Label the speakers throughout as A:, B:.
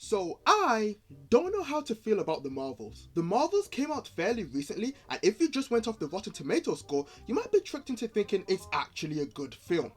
A: So I don't know how to feel about the Marvels. The Marvels came out fairly recently, and if you just went off the Rotten Tomatoes score, you might be tricked into thinking it's actually a good film.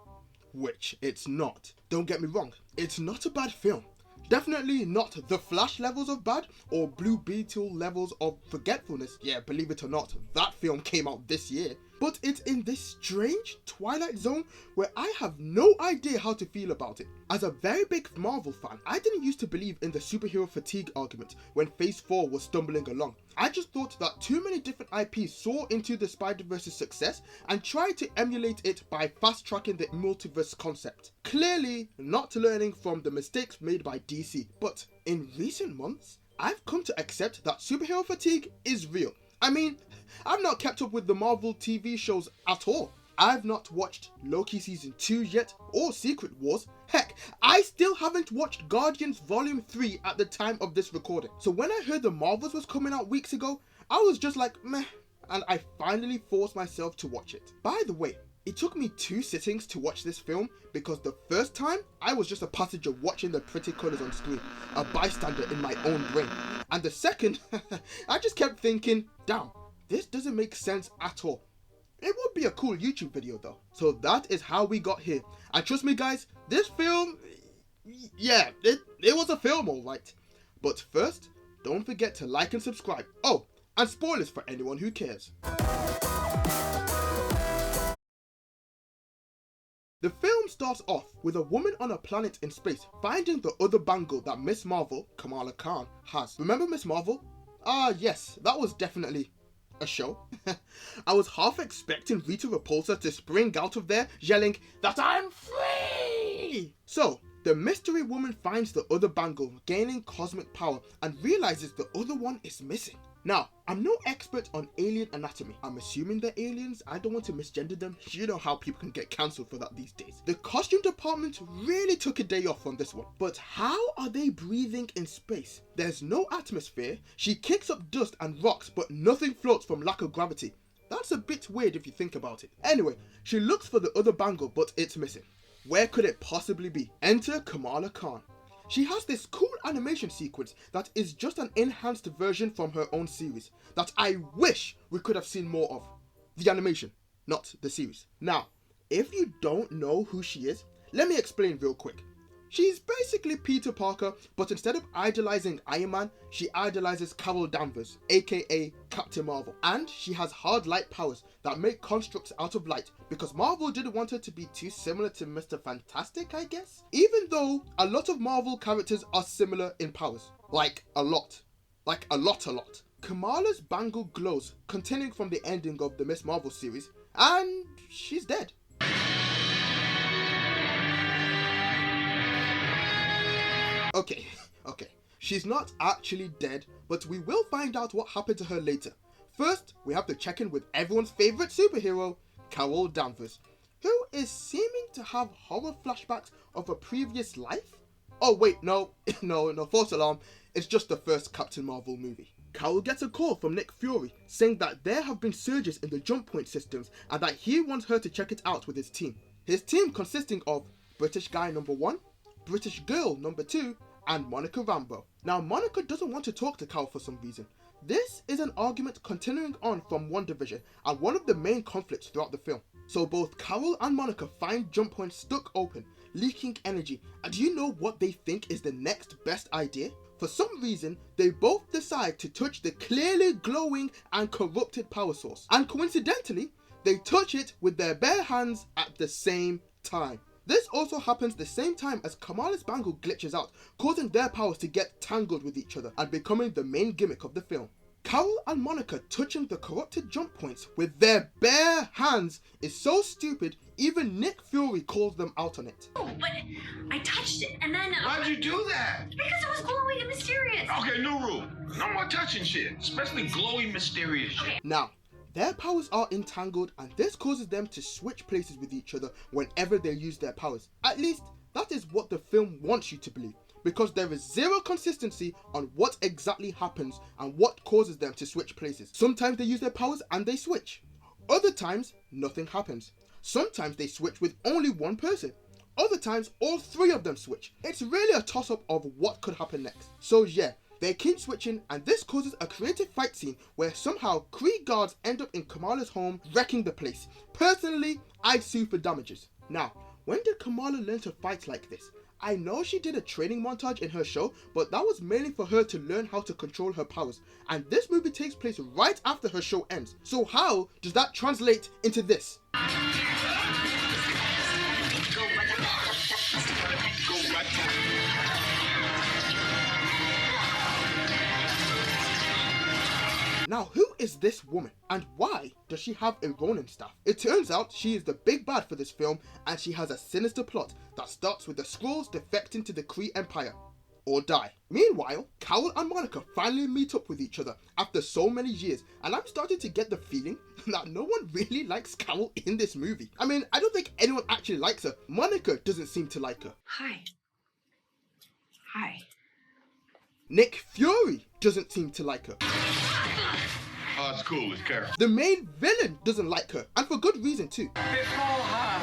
A: Which it's not. Don't get me wrong, it's not a bad film. Definitely not the Flash levels of bad or Blue Beetle levels of forgetfulness. Yeah, believe it or not, that film came out this year. But it's in this strange twilight zone where I have no idea how to feel about it. As a very big Marvel fan, I didn't used to believe in the superhero fatigue argument when Phase 4 was stumbling along. I just thought that too many different IPs saw into the Spider-Verse's success and tried to emulate it by fast-tracking the multiverse concept. Clearly not learning from the mistakes made by DC. But in recent months, I've come to accept that superhero fatigue is real. I mean, I've not kept up with the Marvel TV shows at all. I've not watched Loki Season 2 yet, or Secret Wars. Heck, I still haven't watched Guardians Volume 3 at the time of this recording. So when I heard the Marvels was coming out weeks ago, I was just like, meh, and I finally forced myself to watch it. By the way, it took me 2 sittings to watch this film because the first time I was just a passenger watching the pretty colours on screen, a bystander in my own brain. And the second, I just kept thinking, damn, this doesn't make sense at all. It would be a cool YouTube video though. So that is how we got here. And trust me guys, this film, yeah, it was a film alright. But first, don't forget to like and subscribe. Oh, and spoilers for anyone who cares. The film starts off with a woman on a planet in space finding the other bangle that Miss Marvel, Kamala Khan, has. Remember Miss Marvel? Ah yes, that was definitely a show. I was half expecting Rita Repulsa to spring out of there yelling that I'm free! So, the mystery woman finds the other bangle gaining cosmic power and realizes the other one is missing. Now, I'm no expert on alien anatomy. I'm assuming they're aliens. I don't want to misgender them. You know how people can get cancelled for that these days. The costume department really took a day off on this one. But how are they breathing in space? There's no atmosphere. She kicks up dust and rocks, but nothing floats from lack of gravity. That's a bit weird if you think about it. Anyway, she looks for the other bangle, but it's missing. Where could it possibly be? Enter Kamala Khan. She has this cool animation sequence that is just an enhanced version from her own series that I wish we could have seen more of. The animation, not the series. Now, if you don't know who she is, let me explain real quick. She's basically Peter Parker, but instead of idolizing Iman, she idolizes Carol Danvers, aka Captain Marvel. And she has hard light powers that make constructs out of light because Marvel didn't want her to be too similar to Mr. Fantastic, I guess? Even though a lot of Marvel characters are similar in powers. Like a lot. Like a lot. Kamala's bangle glows, continuing from the ending of the Miss Marvel series, and she's dead. Okay, she's not actually dead, but we will find out what happened to her later. First, we have to check in with everyone's favourite superhero, Carol Danvers, who is seeming to have horror flashbacks of a previous life? Oh wait, no, false alarm, it's just the first Captain Marvel movie. Carol gets a call from Nick Fury saying that there have been surges in the jump point systems and that he wants her to check it out with his team. His team consisting of British guy number 1, British girl number 2, and Monica Rambeau. Now Monica doesn't want to talk to Carol for some reason. This is an argument continuing on from WandaVision and one of the main conflicts throughout the film. So both Carol and Monica find jump points stuck open, leaking energy, and do you know what they think is the next best idea? For some reason, they both decide to touch the clearly glowing and corrupted power source. And coincidentally, they touch it with their bare hands at the same time. This also happens the same time as Kamala's bangle glitches out, causing their powers to get tangled with each other and becoming the main gimmick of the film. Carol and Monica touching the corrupted jump points with their bare hands is so stupid, even Nick Fury calls them out on it.
B: Oh, but I touched it and then...
C: Why'd you do that?
B: Because it was glowing and mysterious.
C: Okay, new rule. No more touching shit, especially glowy, mysterious shit.
B: Okay.
A: Now, their powers are entangled and this causes them to switch places with each other whenever they use their powers. At least, that is what the film wants you to believe, because there is zero consistency on what exactly happens and what causes them to switch places. Sometimes they use their powers and they switch. Other times, nothing happens. Sometimes they switch with only one person. Other times, all three of them switch. It's really a toss-up of what could happen next. So yeah, they keep switching, and this causes a creative fight scene where somehow Kree guards end up in Kamala's home, wrecking the place. Personally, I'd sue for damages. Now, when did Kamala learn to fight like this? I know she did a training montage in her show, but that was mainly for her to learn how to control her powers. And this movie takes place right after her show ends. So how does that translate into this? Now, who is this woman, and why does she have a Ronin staff? It turns out she is the big bad for this film, and she has a sinister plot that starts with the Skrulls defecting to the Kree Empire, or die. Meanwhile, Carol and Monica finally meet up with each other after so many years, and I'm starting to get the feeling that no one really likes Carol in this movie. I mean, I don't think anyone actually likes her. Monica doesn't seem to like her.
D: Hi. Hi.
A: Nick Fury doesn't seem to like her.
C: Oh, it's cool. It's Carol.
A: The main villain doesn't like her, and for good reason too.
D: Before her.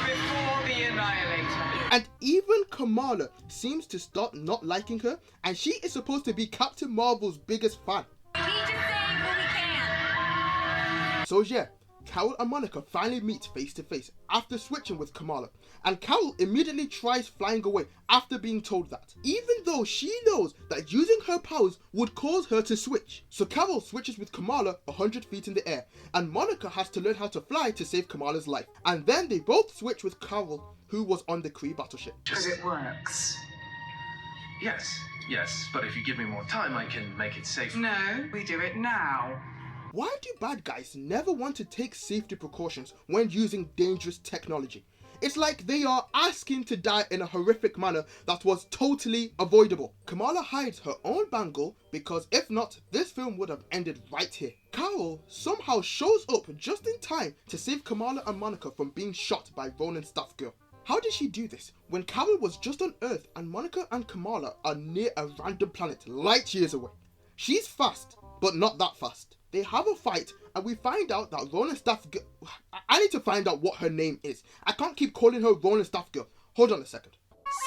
D: Before the Annihilator.
A: And even Kamala seems to start not liking her, and she is supposed to be Captain Marvel's biggest fan.
B: We need to save what we can.
A: So yeah, Carol and Monica finally meet face to face after switching with Kamala, and Carol immediately tries flying away after being told that, even though she knows that using her powers would cause her to switch. So Carol switches with Kamala 100 feet in the air, and Monica has to learn how to fly to save Kamala's life. And then they both switch with Carol, who was on the Kree battleship.
D: Because it works.
E: Yes, but if you give me more time, I can make it safe.
D: No, we do it now.
A: Why do bad guys never want to take safety precautions when using dangerous technology? It's like they are asking to die in a horrific manner that was totally avoidable. Kamala hides her own bangle because if not, this film would have ended right here. Carol somehow shows up just in time to save Kamala and Monica from being shot by Ronin Staff Girl. How did she do this when Carol was just on Earth and Monica and Kamala are near a random planet light years away? She's fast, but not that fast. They have a fight, and we find out that Ronin Staff Girl... I need to find out what her name is. I can't keep calling her Ronin Staff Girl. Hold on a second.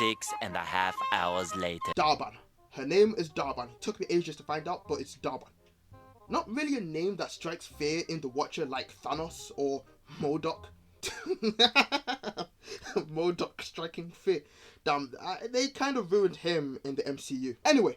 F: 6.5 hours later.
A: Darban. Her name is Darban. It took me ages to find out, but it's Darban. Not really a name that strikes fear in the watcher like Thanos or MODOK. MODOK striking fear. Damn, they kind of ruined him in the MCU. Anyway.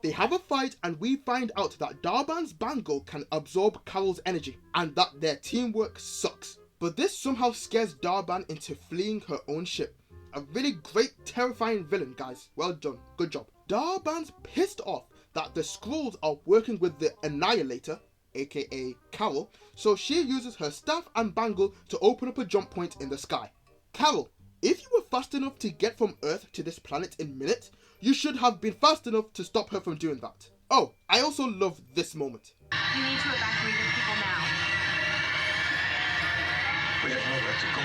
A: They have a fight, and we find out that Darban's bangle can absorb Carol's energy and that their teamwork sucks. But this somehow scares Darban into fleeing her own ship. A really great, terrifying villain, guys. Well done. Good job. Darban's pissed off that the Skrulls are working with the Annihilator, aka Carol, so she uses her staff and bangle to open up a jump point in the sky. Carol, if you were fast enough to get from Earth to this planet in minutes, you should have been fast enough to stop her from doing that. Oh, I also love this moment.
B: You need to evacuate the people now.
C: We have nowhere to go.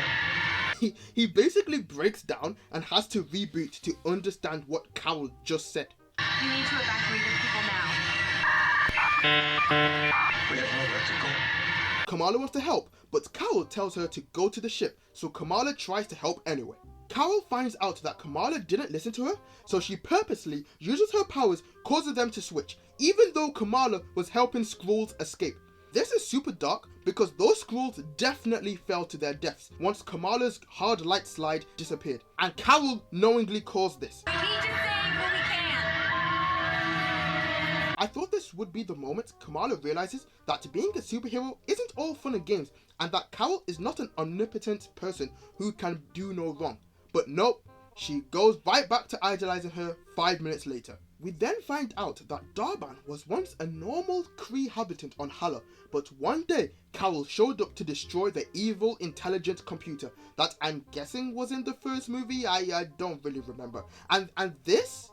A: He basically breaks down and has to reboot to understand what Carol just said.
B: You need to evacuate the people now.
C: We have nowhere to go.
A: Kamala wants to help, but Carol tells her to go to the ship, so Kamala tries to help anyway. Carol finds out that Kamala didn't listen to her, so she purposely uses her powers, causing them to switch, even though Kamala was helping Skrulls escape. This is super dark because those Skrulls definitely fell to their deaths once Kamala's hard light slide disappeared, and Carol knowingly caused this.
B: We need to save what we can.
A: I thought this would be the moment Kamala realizes that being a superhero isn't all fun and games, and that Carol is not an omnipotent person who can do no wrong. But nope, she goes right back to idolizing her 5 minutes later. We then find out that Darban was once a normal Kree habitant on Hala, but one day Carol showed up to destroy the evil intelligent computer that I'm guessing was in the first movie. I don't really remember. And this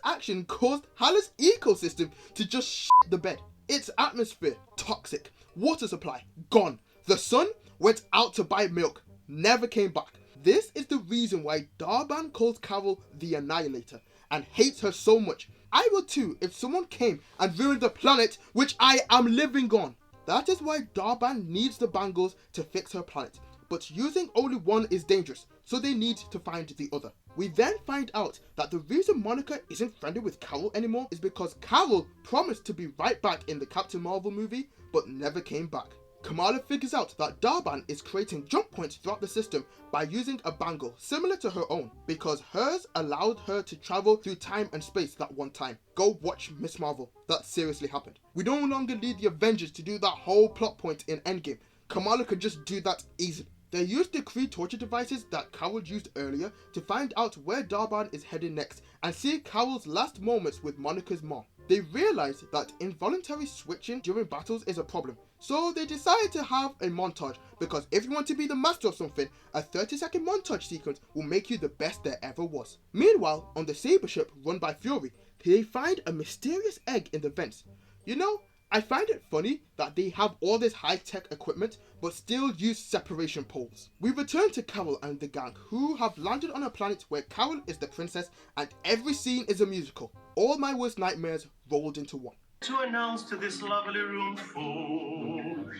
A: action caused Hala's ecosystem to just shit the bed. Its atmosphere toxic, water supply gone. The sun went out to buy milk, never came back. This is the reason why Darban calls Carol the Annihilator and hates her so much. I would too if someone came and ruined the planet which I am living on. That is why Darban needs the bangles to fix her planet, but using only one is dangerous, so they need to find the other. We then find out that the reason Monica isn't friendly with Carol anymore is because Carol promised to be right back in the Captain Marvel movie, but never came back. Kamala figures out that Darban is creating jump points throughout the system by using a bangle similar to her own, because hers allowed her to travel through time and space that one time. Go watch Miss Marvel, that seriously happened. We no longer need the Avengers to do that whole plot point in Endgame. Kamala could just do that easily. They used the Kree torture devices that Carol used earlier to find out where Darban is heading next and see Carol's last moments with Monica's mom. They realized that involuntary switching during battles is a problem, so they decided to have a montage, because if you want to be the master of something, a 30-second montage sequence will make you the best there ever was. Meanwhile, on the Saber ship run by Fury, they find a mysterious egg in the vents. You know, I find it funny that they have all this high-tech equipment but still use separation poles. We return to Carol and the gang, who have landed on a planet where Carol is the princess and every scene is a musical. All my worst nightmares rolled into one.
G: To announce to this lovely room full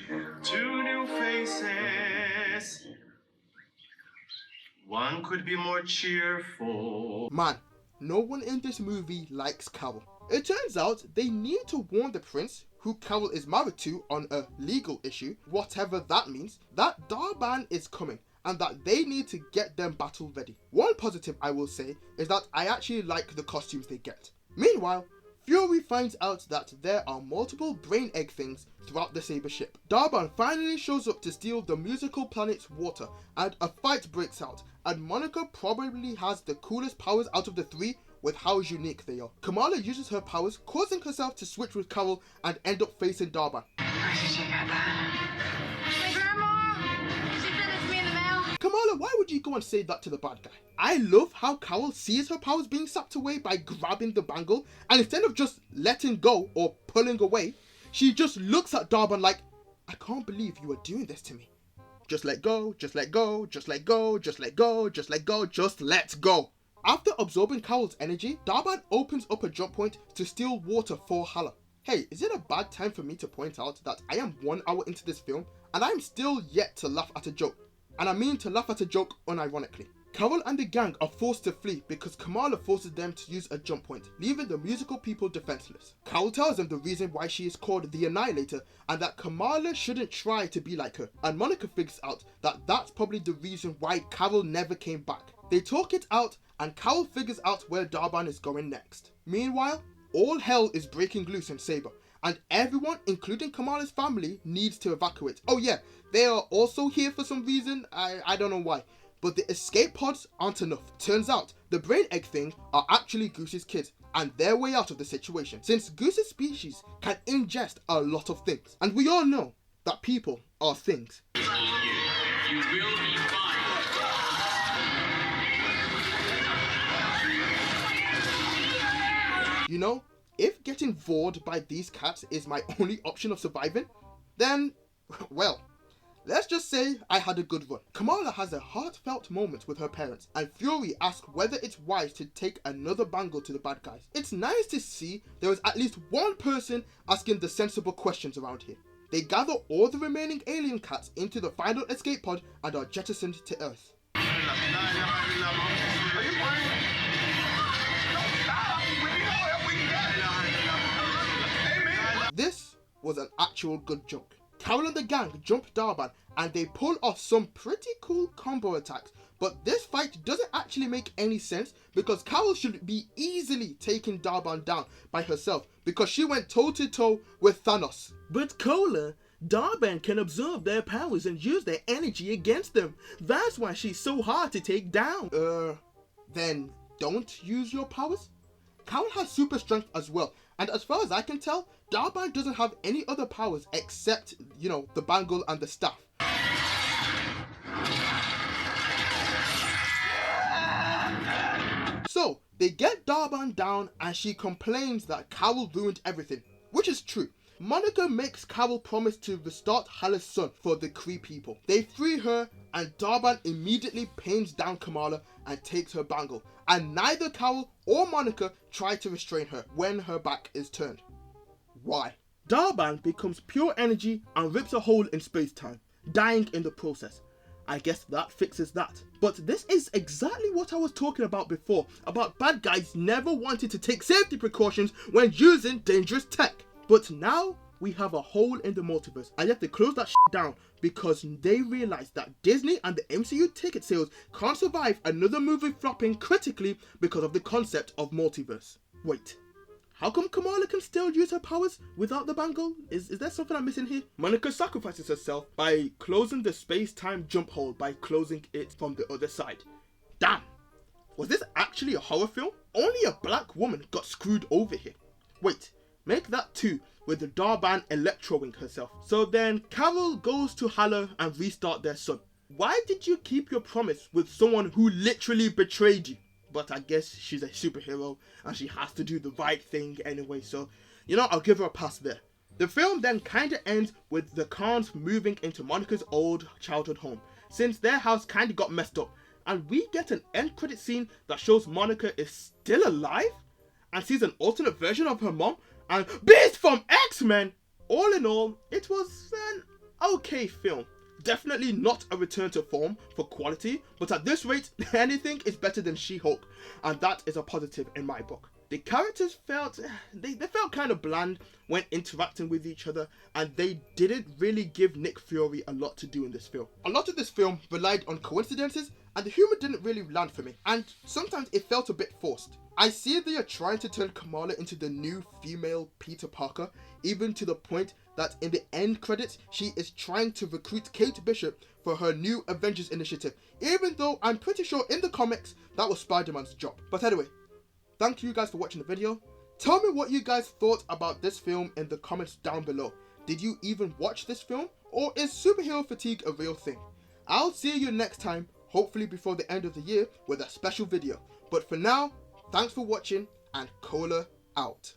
G: 2 new faces. One could be more cheerful.
A: Man, no one in this movie likes Carol. It turns out they need to warn the prince, who Carol is married to on a legal issue, whatever that means, that Darban is coming and that they need to get them battle ready. One positive I will say is that I actually like the costumes they get. Meanwhile, Fury finds out that there are multiple brain egg things throughout the Saber ship. Darban finally shows up to steal the musical planet's water, and a fight breaks out, and Monica probably has the coolest powers out of the three with how unique they are. Kamala uses her powers, causing herself to switch with Carol and end up facing Darban.
D: Where did you get that?
B: Hey, Grandma! She sent it to me in the mail.
A: Kamala, why would you go and say that to the bad guy? I love how Carol sees her powers being sapped away by grabbing the bangle, and instead of just letting go or pulling away, she just looks at Darban like, I can't believe you are doing this to me. Just let go, just let go, just let go, just let go, just let go, just let go. After absorbing Carol's energy, Darban opens up a jump point to steal water for Hala. Hey, is it a bad time for me to point out that I am 1 hour into this film and I am still yet to laugh at a joke? And I mean to laugh at a joke unironically. Carol and the gang are forced to flee because Kamala forces them to use a jump point, leaving the musical people defenseless. Carol tells them the reason why she is called the Annihilator and that Kamala shouldn't try to be like her. And Monica figures out that that's probably the reason why Carol never came back. They talk it out and Carol figures out where Darban is going next. Meanwhile, all hell is breaking loose in Saber, and everyone, including Kamala's family, needs to evacuate. Oh yeah, they are also here for some reason, I don't know why. But the escape pods aren't enough. Turns out, the brain egg thing are actually Goose's kids, and their way out of the situation, since Goose's species can ingest a lot of things. And we all know that people are things.
C: You will be fine.
A: You know, if getting bored by these cats is my only option of surviving, then, well, let's just say I had a good run. Kamala has a heartfelt moment with her parents, and Fury asks whether it's wise to take another bangle to the bad guys. It's nice to see there is at least one person asking the sensible questions around here. They gather all the remaining alien cats into the final escape pod and are jettisoned to Earth. This was an actual good joke. Carol and the gang jump Darban and they pull off some pretty cool combo attacks, but this fight doesn't actually make any sense because Carol should be easily taking Darban down by herself because she went toe to toe with Thanos.
H: But Cola, Darban can absorb their powers and use their energy against them. That's why she's so hard to take down.
A: Then don't use your powers? Carol has super strength as well, and as far as I can tell, Darban doesn't have any other powers except, you know, the bangle and the staff. So, they get Darban down and she complains that Carol ruined everything, which is true. Monica makes Carol promise to restart Hala's son for the Kree people. They free her and Darban immediately pins down Kamala and takes her bangle, and neither Carol or Monica try to restrain her when her back is turned. Why?
H: Darban becomes pure energy and rips a hole in space-time, dying in the process. I guess that fixes that. But this is exactly what I was talking about before, about bad guys never wanting to take safety precautions when using dangerous tech. But now we have a hole in the multiverse, and you have to close that down because they realized that Disney and the MCU ticket sales can't survive another movie flopping critically because of the concept of multiverse. Wait, how come Kamala can still use her powers without the bangle? Is there something I'm missing here? Monica sacrifices herself by closing the space-time jump hole by closing it from the other side. Damn! Was this actually a horror film? Only a black woman got screwed over here. Wait, make that 2 with the Darban electroing herself. So then Carol goes to Hala and restart their son. Why did you keep your promise with someone who literally betrayed you? But I guess she's a superhero and she has to do the right thing anyway, so you know, I'll give her a pass there. The film then kinda ends with the Khans moving into Monica's old childhood home, since their house kinda got messed up, and we get an end credit scene that shows Monica is still alive and sees an alternate version of her mom and Beast from X-Men. All in all, it was an okay film. Definitely not a return to form for quality, but at this rate, anything is better than She-Hulk, and that is a positive in my book. The characters felt, they felt kind of bland when interacting with each other, and they didn't really give Nick Fury a lot to do in this film. A lot of this film relied on coincidences, and the humor didn't really land for me, and sometimes it felt a bit forced. I see they are trying to turn Kamala into the new female Peter Parker, even to the point that in the end credits, she is trying to recruit Kate Bishop for her new Avengers initiative, even though I'm pretty sure in the comics that was Spider-Man's job. But anyway, thank you guys for watching the video. Tell me what you guys thought about this film in the comments down below. Did you even watch this film, or is superhero fatigue a real thing? I'll see you next time, hopefully before the end of the year, with a special video. But for now, thanks for watching, and Cola out.